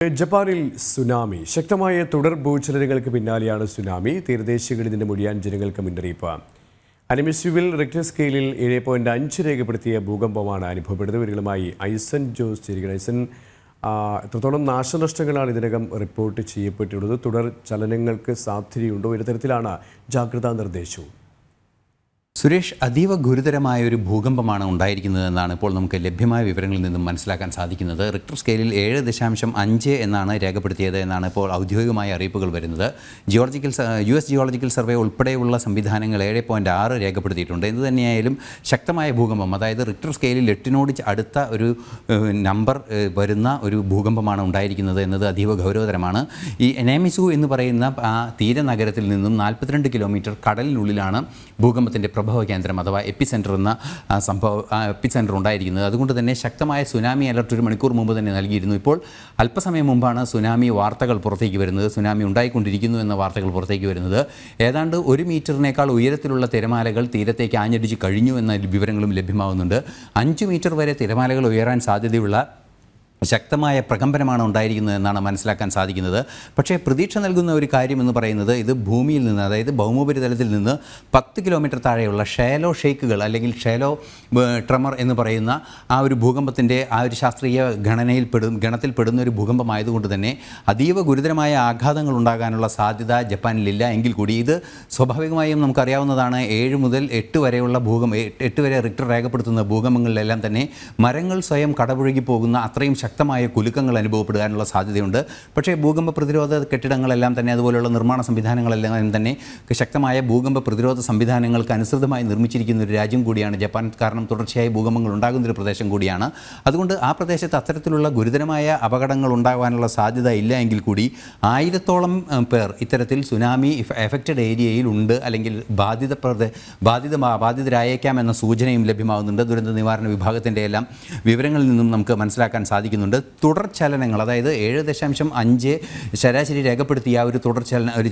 ജപ്പാനിൽ സുനാമി ശക്തമായ തുടർ ഭൂചലനങ്ങൾക്ക് പിന്നാലെയാണ് സുനാമി. തീരദേശങ്ങളിൽ നിന്ന് മുഴിയാൻ ജനങ്ങൾക്ക് മുന്നറിയിപ്പ്. അനിമിസ്യുവിൽ റിക്ടർ സ്കെയിലിൽ 7.5 രേഖപ്പെടുത്തിയ ഭൂകമ്പമാണ് അനുഭവപ്പെടുന്നത്. വിവരങ്ങളുമായി ഐസൻ ജോസ് ചേരുകയാണ്. ഐസൻ, എത്രത്തോളം നാശനഷ്ടങ്ങളാണ് ഇതിനകം റിപ്പോർട്ട് ചെയ്യപ്പെട്ടിട്ടുള്ളത്? തുടർ ചലനങ്ങൾക്ക് സാധ്യതയുണ്ടോ? ഒരു തരത്തിലാണ് ജാഗ്രതാ നിർദ്ദേശവും? സുരേഷ്, അതീവ ഗുരുതരമായ ഒരു ഭൂകമ്പമാണ് ഉണ്ടായിരിക്കുന്നതെന്നാണ് ഇപ്പോൾ നമുക്ക് ലഭ്യമായ വിവരങ്ങളിൽ നിന്നും മനസ്സിലാക്കാൻ സാധിക്കുന്നത്. റിക്ടർ സ്കെയിലിൽ 7.5 എന്നാണ് രേഖപ്പെടുത്തിയത് എന്നാണ് ഇപ്പോൾ ഔദ്യോഗികമായ അറിയിപ്പുകൾ വരുന്നത്. US ജിയോളജിക്കൽ സർവേ ഉൾപ്പെടെയുള്ള സംവിധാനങ്ങൾ 7.6 രേഖപ്പെടുത്തിയിട്ടുണ്ട്. എന്ത് തന്നെയായാലും ശക്തമായ ഭൂകമ്പം, അതായത് റിക്ടർ സ്കെയിലിൽ 8 അടുത്ത ഒരു നമ്പർ വരുന്ന ഒരു ഭൂകമ്പമാണ് ഉണ്ടായിരിക്കുന്നത് എന്നത് അതീവ ഗൗരവതരമാണ്. ഈ എനാമിസു എന്ന് പറയുന്ന ആ തീരനഗരത്തിൽ നിന്നും 42 കിലോമീറ്റർ കടലിനുള്ളിലാണ് ഭൂകമ്പത്തിൻ്റെ പ്രഭവ കേന്ദ്രം അഥവാ എപ്പിസെൻറ്റർ എന്ന എപ്പിസെൻറ്റർ ഉണ്ടായിരിക്കുന്നത്. അതുകൊണ്ട് തന്നെ ശക്തമായ സുനാമി അലർട്ട് 1 മണിക്കൂർ മുമ്പ് തന്നെ നൽകിയിരുന്നു. ഇപ്പോൾ അല്പസമയം മുമ്പാണ് സുനാമി വാർത്തകൾ പുറത്തേക്ക് വരുന്നത്. സുനാമി ഉണ്ടായിക്കൊണ്ടിരിക്കുന്നു എന്ന വാർത്തകൾ പുറത്തേക്ക് വരുന്നത്. ഏതാണ്ട് 1 മീറ്ററിനേക്കാൾ ഉയരത്തിലുള്ള തിരമാലകൾ തീരത്തേക്ക് ആഞ്ഞടിച്ച് കഴിഞ്ഞു എന്ന വിവരങ്ങളും ലഭ്യമാകുന്നുണ്ട്. 5 മീറ്റർ വരെ തിരമാലകൾ ഉയരാൻ സാധ്യതയുള്ള ശക്തമായ പ്രകമ്പനമാണ് ഉണ്ടായിരിക്കുന്നത് എന്നാണ് മനസ്സിലാക്കാൻ സാധിക്കുന്നത്. പക്ഷേ പ്രതീക്ഷ നൽകുന്ന ഒരു കാര്യമെന്ന് പറയുന്നത് ഇത് ഭൂമിയിൽ നിന്ന്, അതായത് ഭൗമോപരിതലത്തിൽ നിന്ന് 10 കിലോമീറ്റർ താഴെയുള്ള ഷാലോ ഷേക്കുകൾ അല്ലെങ്കിൽ ഷാലോ ട്രെമർ എന്ന് പറയുന്ന ആ ഒരു ഭൂകമ്പത്തിൻ്റെ ആ ഒരു ശാസ്ത്രീയ ഗണത്തിൽപ്പെടുന്ന ഒരു ഭൂകമ്പമായതുകൊണ്ട് തന്നെ അതീവ ഗുരുതരമായ ആഘാതങ്ങൾ ഉണ്ടാകാനുള്ള സാധ്യത ജപ്പാനിലില്ല. എങ്കിൽ കൂടി ഇത് സ്വാഭാവികമായും നമുക്കറിയാവുന്നതാണ്. 7 മുതൽ 8 വരെയുള്ള 8 വരെ റിക്ടർ രേഖപ്പെടുത്തുന്ന ഭൂകമ്പങ്ങളിലെല്ലാം തന്നെ മരങ്ങൾ സ്വയം കടപുഴകി പോകുന്ന അത്രയും ശക്തമായ കുലുക്കങ്ങൾ അനുഭവപ്പെടാനുള്ള സാധ്യതയുണ്ട്. പക്ഷേ ഭൂകമ്പ പ്രതിരോധ കെട്ടിടങ്ങളെല്ലാം തന്നെ, അതുപോലെയുള്ള നിർമ്മാണ സംവിധാനങ്ങളെല്ലാം തന്നെ ശക്തമായ ഭൂകമ്പ പ്രതിരോധ സംവിധാനങ്ങൾക്ക് അനുസൃതമായി നിർമ്മിച്ചിരിക്കുന്ന ഒരു രാജ്യം കൂടിയാണ് ജപ്പാൻ. കാരണം തുടർച്ചയായി ഭൂകമ്പങ്ങൾ ഉണ്ടാകുന്നൊരു പ്രദേശം കൂടിയാണ്. അതുകൊണ്ട് ആ പ്രദേശത്ത് അത്തരത്തിലുള്ള ഗുരുതരമായ അപകടങ്ങൾ ഉണ്ടാകാനുള്ള സാധ്യത ഇല്ല. എങ്കിൽ കൂടി 1000-ഓളം പേർ ഇത്തരത്തിൽ സുനാമി എഫക്റ്റഡ് ഏരിയയിൽ ഉണ്ട്, അല്ലെങ്കിൽ ബാധിതരായേക്കാം എന്ന സൂചനയും ലഭ്യമാകുന്നുണ്ട്. ദുരന്ത നിവാരണ വിഭാഗത്തിൻ്റെ എല്ലാം വിവരങ്ങളിൽ നിന്നും നമുക്ക് മനസ്സിലാക്കാൻ സാധിക്കുന്നുണ്ട്. തുടർ ചലനങ്ങൾ, അതായത് 7.5 ശരാശരി രേഖപ്പെടുത്തിയ ഒരു തുടർചലന, ഒരു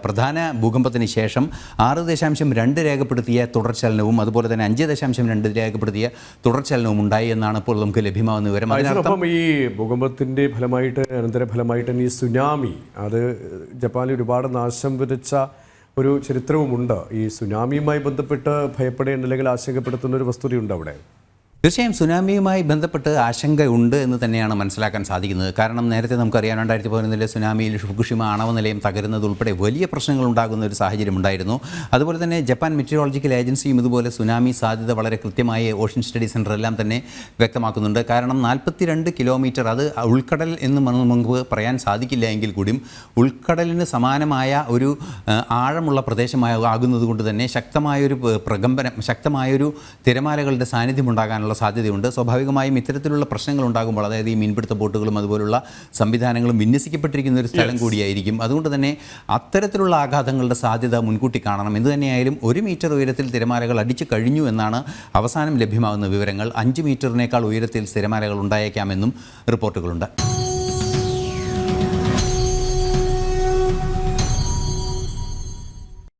പ്രധാന ഭൂകമ്പത്തിന് ശേഷം 6.2 രേഖപ്പെടുത്തിയ തുടർചലനവും അതുപോലെ തന്നെ 5.2 രേഖപ്പെടുത്തിയ തുടർചലനവും ഉണ്ടായി എന്നാണ് ഇപ്പോൾ നമുക്ക് ലഭ്യമാകുന്ന വിവരം. അതിനർത്ഥം ഈ ഭൂകമ്പത്തിൻ്റെ ഫലമായിട്ട്, അനന്തരഫലമായിട്ട് ഈ സുനാമി, അത് ജപ്പാനിൽ ഒരുപാട് നാശം വിതച്ച ഒരു ചരിത്രവുമുണ്ട്. ഈ സുനാമിയുമായി ബന്ധപ്പെട്ട് ഭയപ്പെടേണ്ട അല്ലെങ്കിൽ ആശങ്കപ്പെടുത്തുന്ന ഒരു വസ്തുതയുണ്ട് അവിടെ. തീർച്ചയായും സുനാമിയുമായി ബന്ധപ്പെട്ട് ആശങ്കയുണ്ട് എന്ന് തന്നെയാണ് മനസ്സിലാക്കാൻ സാധിക്കുന്നത്. കാരണം നേരത്തെ നമുക്കറിയാം, 2011 സുനാമിയിൽ ഫുകുഷിമ ആണവ നിലയം തകരുന്നത് ഉൾപ്പെടെ വലിയ പ്രശ്നങ്ങൾ ഉണ്ടാകുന്ന ഒരു സാഹചര്യം ഉണ്ടായിരുന്നു. അതുപോലെ തന്നെ ജപ്പാൻ മെറ്റീരിയോളജിക്കൽ ഏജൻസിയും ഇതുപോലെ സുനാമി സാധ്യത വളരെ കൃത്യമായി ഓഷ്യൻ സ്റ്റഡി സെൻറ്റർ എല്ലാം തന്നെ വ്യക്തമാക്കുന്നുണ്ട്. കാരണം 42 കിലോമീറ്റർ, അത് ഉൾക്കടൽ എന്ന് നമുക്ക് പറയാൻ സാധിക്കില്ല എങ്കിൽ കൂടിയും ഉൾക്കടലിന് സമാനമായ ഒരു ആഴമുള്ള പ്രദേശമാകുന്നത് കൊണ്ട് തന്നെ ശക്തമായൊരു പ്രകമ്പനം, ശക്തമായൊരു തിരമാലകളുടെ സാന്നിധ്യം ഉണ്ടാകാനുള്ള സാധ്യതയുണ്ട്. സ്വാഭാവികമായും ഇത്തരത്തിലുള്ള പ്രശ്നങ്ങൾ ഉണ്ടാകുമ്പോൾ, അതായത് ഈ മീൻപിടുത്ത ബോട്ടുകളും അതുപോലുള്ള സംവിധാനങ്ങളും വിന്യസിക്കപ്പെട്ടിരിക്കുന്ന ഒരു സ്ഥലം കൂടിയായിരിക്കും. അതുകൊണ്ട് തന്നെ അത്തരത്തിലുള്ള ആഘാതങ്ങളുടെ സാധ്യത മുൻകൂട്ടി കാണണം. എന്ത് തന്നെയായാലും 1 മീറ്റർ ഉയരത്തിൽ തിരമാലകൾ അടിച്ചു കഴിഞ്ഞു എന്നാണ് അവസാനം ലഭ്യമാകുന്ന വിവരങ്ങൾ. 5 മീറ്ററിനേക്കാൾ ഉയരത്തിൽ തിരമാലകൾ ഉണ്ടായേക്കാമെന്നും റിപ്പോർട്ടുകളുണ്ട്.